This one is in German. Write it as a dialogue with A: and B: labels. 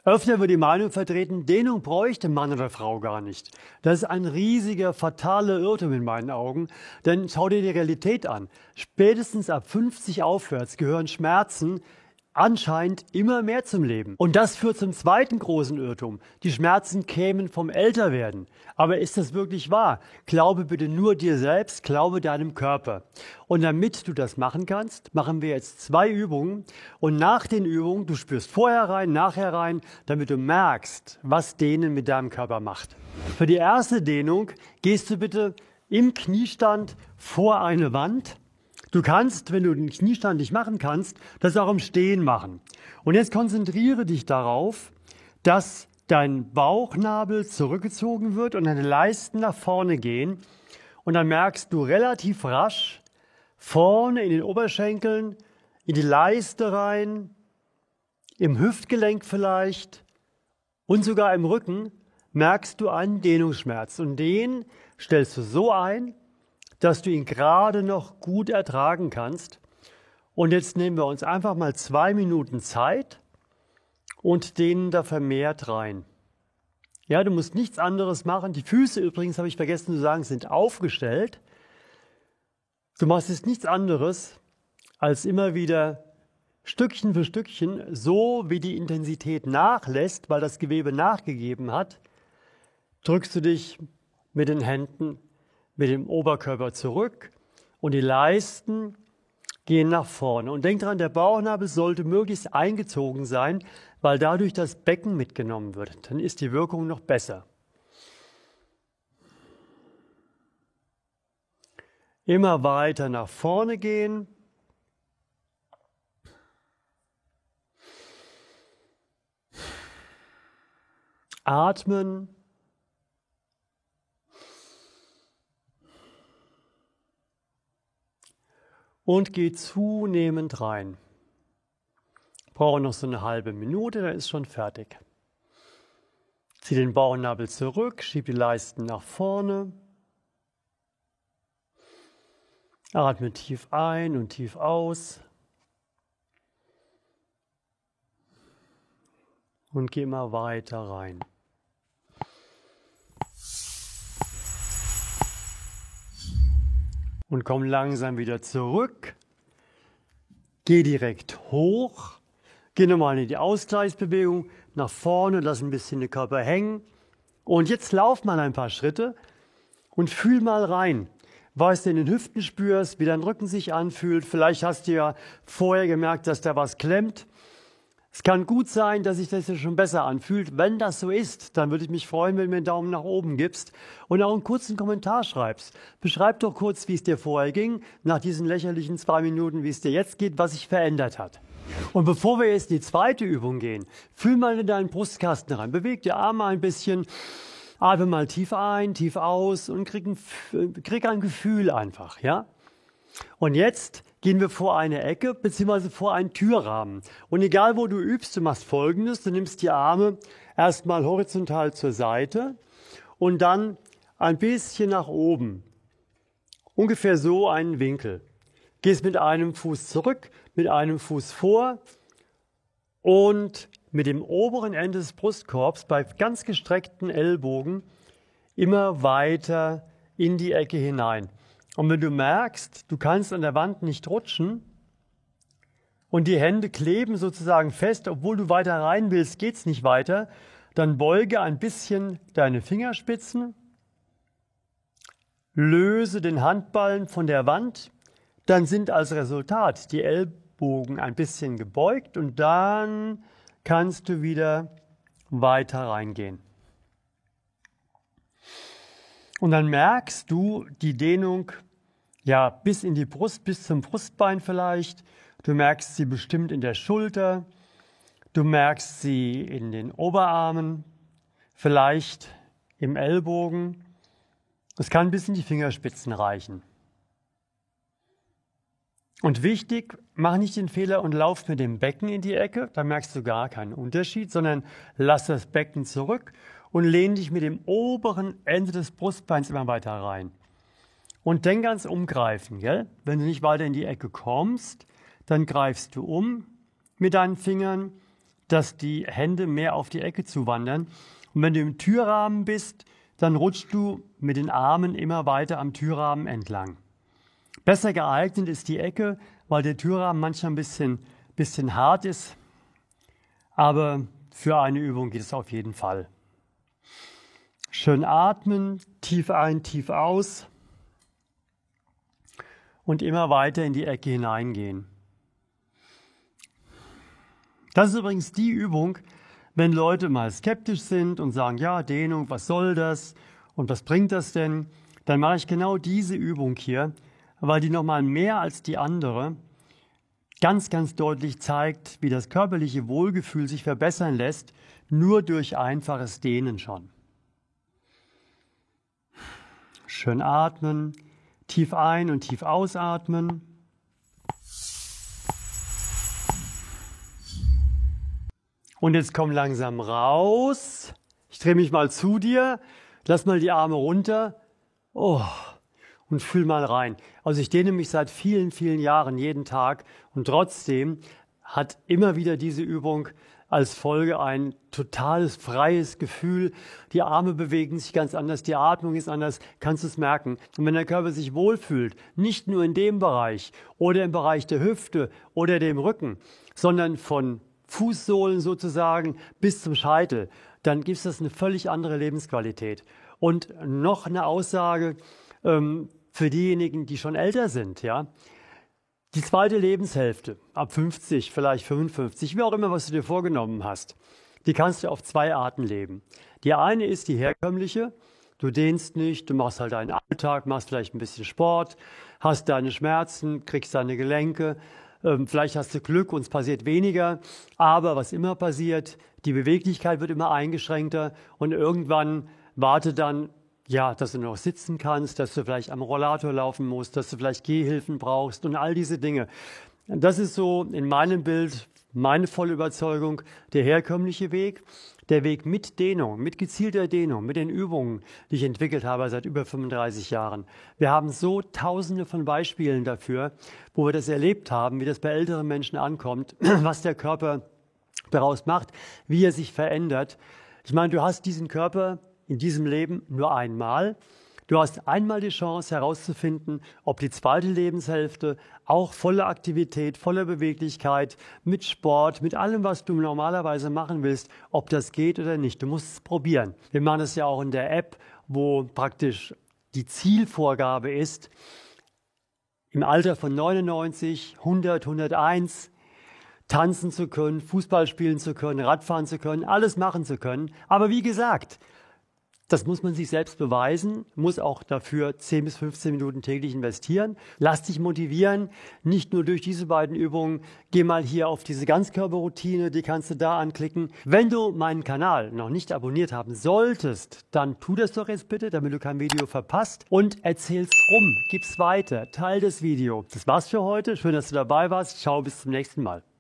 A: Öfter wird die Meinung vertreten, Dehnung bräuchte Mann oder Frau gar nicht. Das ist ein riesiger, fataler Irrtum in meinen Augen, denn schau dir die Realität an. Spätestens ab 50 aufwärts gehören Schmerzen anscheinend immer mehr zum Leben. Und das führt zum zweiten großen Irrtum. Die Schmerzen kämen vom Älterwerden. Aber ist das wirklich wahr? Glaube bitte nur dir selbst, glaube deinem Körper. Und damit du das machen kannst, machen wir jetzt 2 Übungen. Und nach den Übungen, du spürst vorher rein, nachher rein, damit du merkst, was Dehnen mit deinem Körper macht. Für die erste Dehnung gehst du bitte im Kniestand vor eine Wand. Du kannst, wenn du den Kniestand nicht machen kannst, das auch im Stehen machen. Und jetzt konzentriere dich darauf, dass dein Bauchnabel zurückgezogen wird und deine Leisten nach vorne gehen. Und dann merkst du relativ rasch vorne in den Oberschenkeln, in die Leiste rein, im Hüftgelenk vielleicht und sogar im Rücken merkst du einen Dehnungsschmerz. Und den stellst du so ein, dass du ihn gerade noch gut ertragen kannst. Und jetzt nehmen wir uns einfach mal 2 Minuten Zeit und dehnen da vermehrt rein. Ja, du musst nichts anderes machen. Die Füße übrigens, habe ich vergessen zu sagen, sind aufgestellt. Du machst jetzt nichts anderes, als immer wieder Stückchen für Stückchen, so wie die Intensität nachlässt, weil das Gewebe nachgegeben hat, drückst du dich mit den Händen mit dem Oberkörper zurück und die Leisten gehen nach vorne. Und denk dran, der Bauchnabel sollte möglichst eingezogen sein, weil dadurch das Becken mitgenommen wird. Dann ist die Wirkung noch besser. Immer weiter nach vorne gehen. Atmen. Und geh zunehmend rein. Brauche noch so eine halbe Minute, dann ist schon fertig. Zieh den Bauchnabel zurück, schieb die Leisten nach vorne. Atme tief ein und tief aus. Und geh immer weiter rein. Und komm langsam wieder zurück. Geh direkt hoch. Geh nochmal in die Ausgleichsbewegung. Nach vorne, lass ein bisschen den Körper hängen. Und jetzt lauf mal ein paar Schritte und fühl mal rein. Was du in den Hüften spürst, wie dein Rücken sich anfühlt. Vielleicht hast du ja vorher gemerkt, dass da was klemmt. Es kann gut sein, dass sich das schon besser anfühlt. Wenn das so ist, dann würde ich mich freuen, wenn du mir einen Daumen nach oben gibst und auch einen kurzen Kommentar schreibst. Beschreib doch kurz, wie es dir vorher ging, nach diesen lächerlichen 2 Minuten, wie es dir jetzt geht, was sich verändert hat. Und bevor wir jetzt in die zweite Übung gehen, fühl mal in deinen Brustkasten rein. Beweg die Arme ein bisschen, atme mal tief ein, tief aus und krieg ein Gefühl einfach, ja? Und jetzt gehen wir vor eine Ecke bzw. vor einen Türrahmen. Und egal wo du übst, du machst Folgendes. Du nimmst die Arme erstmal horizontal zur Seite und dann ein bisschen nach oben. Ungefähr so einen Winkel. Gehst mit einem Fuß zurück, mit einem Fuß vor und mit dem oberen Ende des Brustkorbs bei ganz gestreckten Ellbogen immer weiter in die Ecke hinein. Und wenn du merkst, du kannst an der Wand nicht rutschen und die Hände kleben sozusagen fest, obwohl du weiter rein willst, geht es nicht weiter, dann beuge ein bisschen deine Fingerspitzen, löse den Handballen von der Wand, dann sind als Resultat die Ellbogen ein bisschen gebeugt und dann kannst du wieder weiter reingehen. Und dann merkst du die Dehnung ja bis in die Brust, bis zum Brustbein vielleicht. Du merkst sie bestimmt in der Schulter. Du merkst sie in den Oberarmen, vielleicht im Ellbogen. Es kann bis in die Fingerspitzen reichen. Und wichtig, mach nicht den Fehler und lauf mit dem Becken in die Ecke, da merkst du gar keinen Unterschied, sondern lass das Becken zurück und lehn dich mit dem oberen Ende des Brustbeins immer weiter rein. Und denk ans Umgreifen, gell? Wenn du nicht weiter in die Ecke kommst, dann greifst du um mit deinen Fingern, dass die Hände mehr auf die Ecke zuwandern. Und wenn du im Türrahmen bist, dann rutschst du mit den Armen immer weiter am Türrahmen entlang. Besser geeignet ist die Ecke, weil der Türrahmen manchmal ein bisschen hart ist, aber für eine Übung geht es auf jeden Fall. Schön atmen, tief ein, tief aus und immer weiter in die Ecke hineingehen. Das ist übrigens die Übung, wenn Leute mal skeptisch sind und sagen, ja, Dehnung, was soll das und was bringt das denn? Dann mache ich genau diese Übung hier, weil die nochmal mehr als die andere ganz, ganz deutlich zeigt, wie das körperliche Wohlgefühl sich verbessern lässt, nur durch einfaches Dehnen schon. Schön atmen, tief ein- und tief ausatmen. Und jetzt komm langsam raus. Ich drehe mich mal zu dir, lass mal die Arme runter. Oh. Und fühl mal rein. Also ich dehne mich seit vielen, vielen Jahren jeden Tag und trotzdem hat immer wieder diese Übung als Folge ein totales freies Gefühl. Die Arme bewegen sich ganz anders, die Atmung ist anders, kannst du es merken. Und wenn der Körper sich wohlfühlt, nicht nur in dem Bereich oder im Bereich der Hüfte oder dem Rücken, sondern von Fußsohlen sozusagen bis zum Scheitel, dann gibt es das eine völlig andere Lebensqualität. Und noch eine Aussage, für diejenigen, die schon älter sind, ja. Die zweite Lebenshälfte, ab 50, vielleicht 55, wie auch immer, was du dir vorgenommen hast, die kannst du auf zwei Arten leben. Die eine ist die herkömmliche, du dehnst nicht, du machst halt deinen Alltag, machst vielleicht ein bisschen Sport, hast deine Schmerzen, kriegst deine Gelenke, vielleicht hast du Glück und es passiert weniger, aber was immer passiert, die Beweglichkeit wird immer eingeschränkter und irgendwann wartet dann, ja, dass du noch sitzen kannst, dass du vielleicht am Rollator laufen musst, dass du vielleicht Gehhilfen brauchst und all diese Dinge. Das ist so in meinem Bild meine volle Überzeugung, der herkömmliche Weg. Der Weg mit Dehnung, mit gezielter Dehnung, mit den Übungen, die ich entwickelt habe seit über 35 Jahren. Wir haben so tausende von Beispielen dafür, wo wir das erlebt haben, wie das bei älteren Menschen ankommt, was der Körper daraus macht, wie er sich verändert. Ich meine, du hast diesen Körper in diesem Leben nur einmal. Du hast einmal die Chance herauszufinden, ob die zweite Lebenshälfte auch volle Aktivität, voller Beweglichkeit, mit Sport, mit allem, was du normalerweise machen willst, ob das geht oder nicht. Du musst es probieren. Wir machen es ja auch in der App, wo praktisch die Zielvorgabe ist, im Alter von 99, 100, 101 tanzen zu können, Fußball spielen zu können, Radfahren zu können, alles machen zu können. Aber wie gesagt, das muss man sich selbst beweisen, muss auch dafür 10 bis 15 Minuten täglich investieren. Lass dich motivieren, nicht nur durch diese beiden Übungen. Geh mal hier auf diese Ganzkörperroutine, die kannst du da anklicken. Wenn du meinen Kanal noch nicht abonniert haben solltest, dann tu das doch jetzt bitte, damit du kein Video verpasst. Und erzähl's rum, gib's weiter, teil das Video. Das war's für heute. Schön, dass du dabei warst. Ciao, bis zum nächsten Mal.